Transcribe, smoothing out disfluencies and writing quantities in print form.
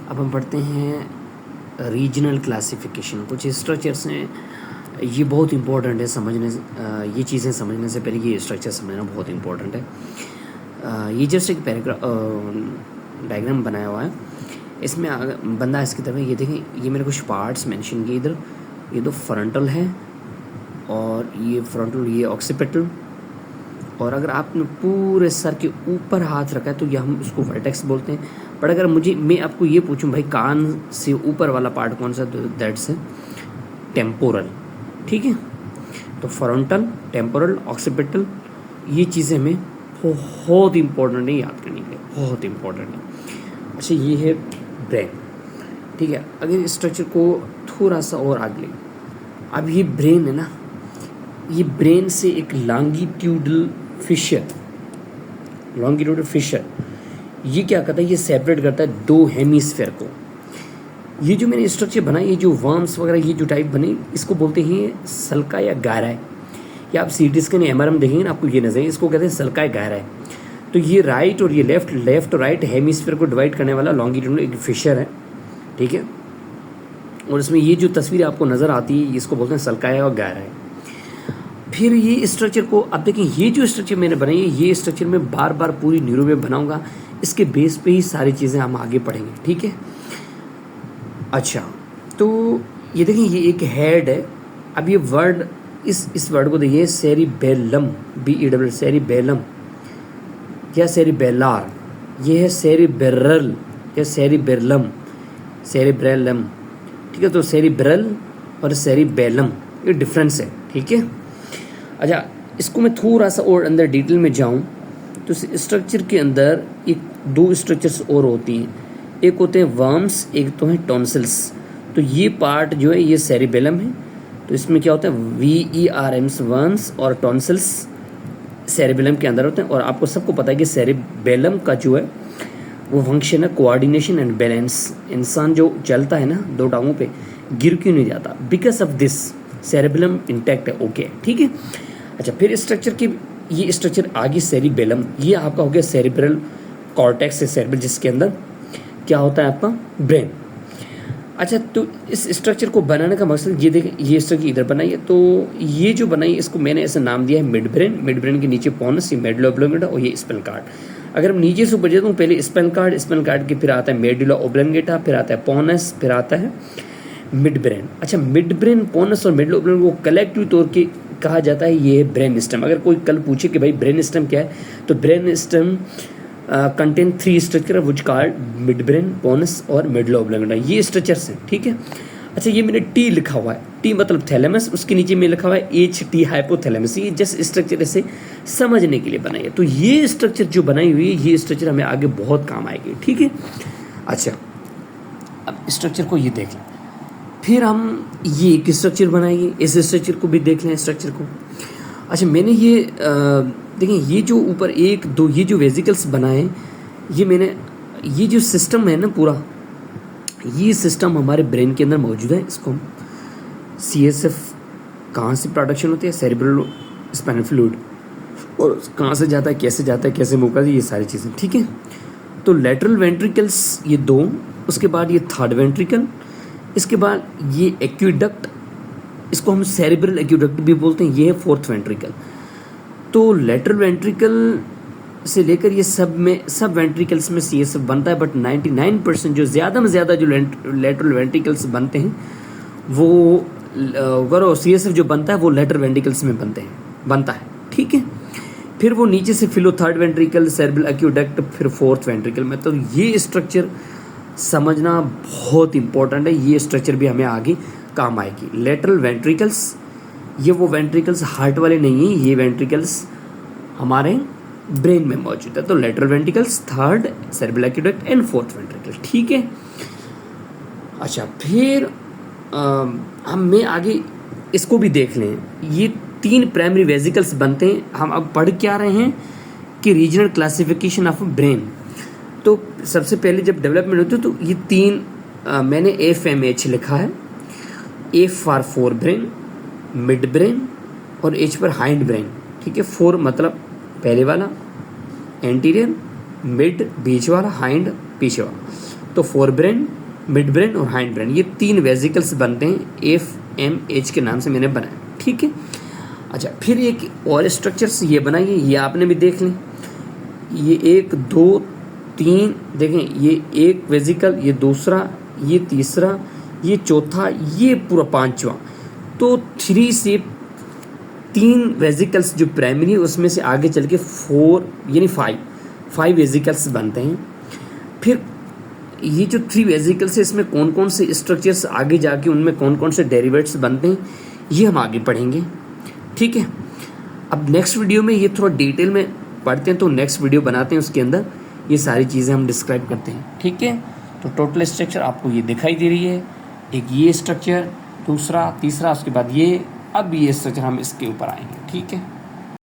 अब हम पढ़ते हैं रीजनल क्लासिफिकेशन। कुछ स्ट्रक्चर्स हैं, ये बहुत इंपॉर्टेंट है समझने से, ये चीज़ें समझने से पहले ये स्ट्रक्चर समझना बहुत इंपॉर्टेंट है। ये जस्ट एक डायग्राम बनाया हुआ है, इसमें बंदा इसकी तरफ, ये देखें, ये मैंने कुछ पार्ट्स मेंशन किए इधर। ये दो फ्रंटल है और ये फ्रंटल, ये ऑक्सीपिटल। और अगर आपने पूरे सर के ऊपर हाथ रखा है तो ये हम उसको वर्टेक्स बोलते हैं। बट अगर मैं आपको ये पूछूं भाई कान से ऊपर वाला पार्ट कौन सा, तो दैट्स टेम्पोरल। ठीक है, तो फ्रंटल, टेम्पोरल, ऑक्सीपिटल, ये चीज़ें हमें बहुत इंपॉर्टेंट है याद करने के लिए, बहुत इंपॉर्टेंट है। अच्छा, ये है ब्रेन। ठीक है, अगर इस स्ट्रक्चर को थोड़ा सा और आगे, अब ये ब्रेन है ना, ये ब्रेन से एक लॉन्गिट्यूडल फिशर, ये क्या करता है, ये सेपरेट करता है दो हेमीस्फेयर को। ये जो मैंने स्ट्रक्चर बनाई, ये जो वर्म्स वगैरह, ये जो टाइप बनी, इसको बोलते हैं सल्का या गहराई। या आप सीटी स्कैन एमआरएम देखेंगे ना, आपको ये नजर, इसको कहते हैं सल्का या गहराई। तो ये राइट और ये लेफ्ट और राइट हेमीस्फेयर को डिवाइड करने वाला लॉन्गिट्यूडल एक फिशर है। ठीक है, और इसमें ये जो तस्वीर आपको नज़र आती है, इसको बोलते हैं सल्का और गहराई। फिर ये स्ट्रक्चर को अब देखें, ये जो स्ट्रक्चर मैंने बनाई है, ये स्ट्रक्चर मैं बार बार पूरी न्यूरो में बनाऊंगा, इसके बेस पे ही सारी चीज़ें हम आगे पढ़ेंगे। ठीक है, अच्छा, तो ये देखें, ये एक हेड है। अब ये वर्ड, इस वर्ड को देखिए, सेरिबेलम, BELL, सेरिबेलम या सेरिबेलार, ये है सेरिबेरल या सेरिबेलम। ठीक है, तो सेरिब्रल और सेरिबेलम, ये डिफरेंस है। ठीक है, अच्छा, इसको मैं थोड़ा सा और अंदर डिटेल में जाऊं तो स्ट्रक्चर के अंदर एक दो स्ट्रक्चर्स और होती हैं, एक होते हैं वर्म्स, एक तो है टॉन्सिल्स। तो ये पार्ट जो है ये सेरिबेलम है। तो इसमें क्या होता है, VERMs, वर्म्स, और टॉन्सिल्स सेरिबेलम के अंदर होते हैं। और आपको सबको पता है कि सेरिबेलम का जो है वो फंक्शन है कोऑर्डिनेशन एंड बैलेंस। इंसान जो चलता है ना दो टांगों पे, गिर क्यों नहीं जाता, because of this cerebellum intact है। ओके, ठीक है। अच्छा, फिर स्ट्रक्चर की, ये स्ट्रक्चर आगे सेरिबेलम, ये आपका हो गया सेरिब्रल कॉर्टेक्स से सेरिब्रल, जिसके अंदर क्या होता है आपका ब्रेन। अच्छा, तो इस स्ट्रक्चर को बनाने का मकसद, ये देखें, ये स्ट्रक्चर इधर बनाई है, तो ये जो बनाई है इसको मैंने ऐसा नाम दिया है मिड ब्रेन। मिड ब्रेन के नीचे पोनस, ये मेडुला ओब्लोंगेटा, और ये स्पाइनल कार्ड। अगर हम नीचे से ऊपर जाते हैं, पहले स्पाइनल कार्ड के फिर आता है मेडुला ओब्लोंगेटा, फिर आता है पोनस, फिर आता है मिड ब्रेन। अच्छा, मिड ब्रेन, पोनस और मेडुला ओब्लोंगेटा को कलेक्टिव तौर के कहा जाता है ये है ब्रेन स्टेम। अगर कोई कल पूछे कि भाई ब्रेन स्टेम क्या है, तो brain stem contain 3 structure which called mid brain, pons और मेडुला ओब्लोंगेटा, ये स्ट्रक्चर्स हैं। ठीक है, अच्छा, ये मैंने T लिखा हुआ है, T मतलब थैलेमस, उसके नीचे में लिखा हुआ है HT हाइपोथैलेमस। ये जस्ट स्ट्रक्चर ऐसे समझने के लिए बनाई है। तो ये स्ट्रक्चर जो बनाई हुई है, ये स्ट्रक्चर हमें आगे बहुत काम आएगी। ठीक है, अच्छा, अब स्ट्रक्चर को ये देख लें, फिर हम ये एक स्ट्रक्चर बनाएंगे, इस स्ट्रक्चर को भी देख लें स्ट्रक्चर को। अच्छा, मैंने ये देखें, ये जो ऊपर 1 2 ये जो वेजिकल्स बनाए, ये मैंने, ये जो सिस्टम है ना पूरा, ये सिस्टम हमारे ब्रेन के अंदर मौजूद है। इसको हम CSF, कहाँ से प्रोडक्शन होती है, सेरिब्रल स्पाइनल फ्लूइड, और कहाँ से जाता है, कैसे मूव करता है, ये सारी चीज़ें। ठीक है, तो लेटरल वेंट्रिकल्स ये 2, उसके बाद ये थर्ड वेंट्रिकल, इसके बाद ये एक्यूडक्ट, इसको हम सेरिब्रल एक्यूडक्ट भी बोलते हैं, ये है 4th वेंट्रिकल। तो लेटरल वेंट्रिकल से लेकर ये सब वेंट्रिकल्स में CSF बनता है, बट 99% जो ज़्यादा में ज़्यादा जो लेटरल वेंट्रिकल्स बनते हैं, वो करो CSF जो बनता है वो लेटरल वेंट्रिकल्स में बनता है। ठीक है, फिर वो नीचे से फिलो थर्ड वेंट्रिकल, सेरिब्रल एक्यूडक्ट, फिर 4th वेंट्रिकल में। तो ये स्ट्रक्चर समझना बहुत इंपॉर्टेंट है, ये स्ट्रक्चर भी हमें आगे काम आएगी। लेटरल वेंट्रिकल्स, ये वो वेंट्रिकल्स हार्ट वाले नहीं हैं, ये वेंट्रिकल्स हमारे ब्रेन में मौजूद है। तो lateral ventricles, third cerebral aqueduct and 4th ventricle. ठीक है, अच्छा, फिर मैं आगे इसको भी देख लें। ये 3 प्राइमरी वेजिकल्स बनते हैं। हम अब पढ़ क्या रहे हैं कि रीजनल क्लासिफिकेशन ऑफ ब्रेन। तो सबसे पहले जब डेवलपमेंट होती है तो ये 3 मैंने FMH लिखा है, F for fore brain, mid brain, और H पर हाइंड ब्रेन। ठीक है, 4 मतलब पहले वाला एंटीरियर, मिड बीच वाला, हाइंड पीछे वाला। तो फोर ब्रेन, मिड ब्रेन और हाइंड ब्रेन, ये 3 वेजिकल्स बनते हैं, FMH के नाम से मैंने बनाया, ठीक है। अच्छा, फिर एक और स्ट्रक्चर्स ये बनाइए, ये आपने भी देख लें, ये 1 2 3 देखें, ये एक वेजिकल, ये दूसरा, ये तीसरा, ये चौथा, ये पूरा पांचवा। तो 3 से 3 वेजिकल्स जो प्राइमरी है उसमें से आगे चल के 4 यानी 5 वेजिकल्स बनते हैं। फिर ये जो 3 वेजिकल्स है इसमें कौन कौन से स्ट्रक्चर्स आगे जाके उनमें कौन कौन से डेरिवेट्स बनते हैं ये हम आगे पढ़ेंगे, ठीक है। अब नेक्स्ट वीडियो में ये थोड़ा डिटेल में पढ़ते हैं, तो नेक्स्ट वीडियो बनाते हैं, उसके अंदर ये सारी चीज़ें हम डिस्क्राइब करते हैं, ठीक है। तो टोटल स्ट्रक्चर आपको ये दिखाई दे रही है, एक ये स्ट्रक्चर, दूसरा, तीसरा, उसके बाद ये, अब ये स्ट्रक्चर हम इसके ऊपर आएंगे, ठीक है।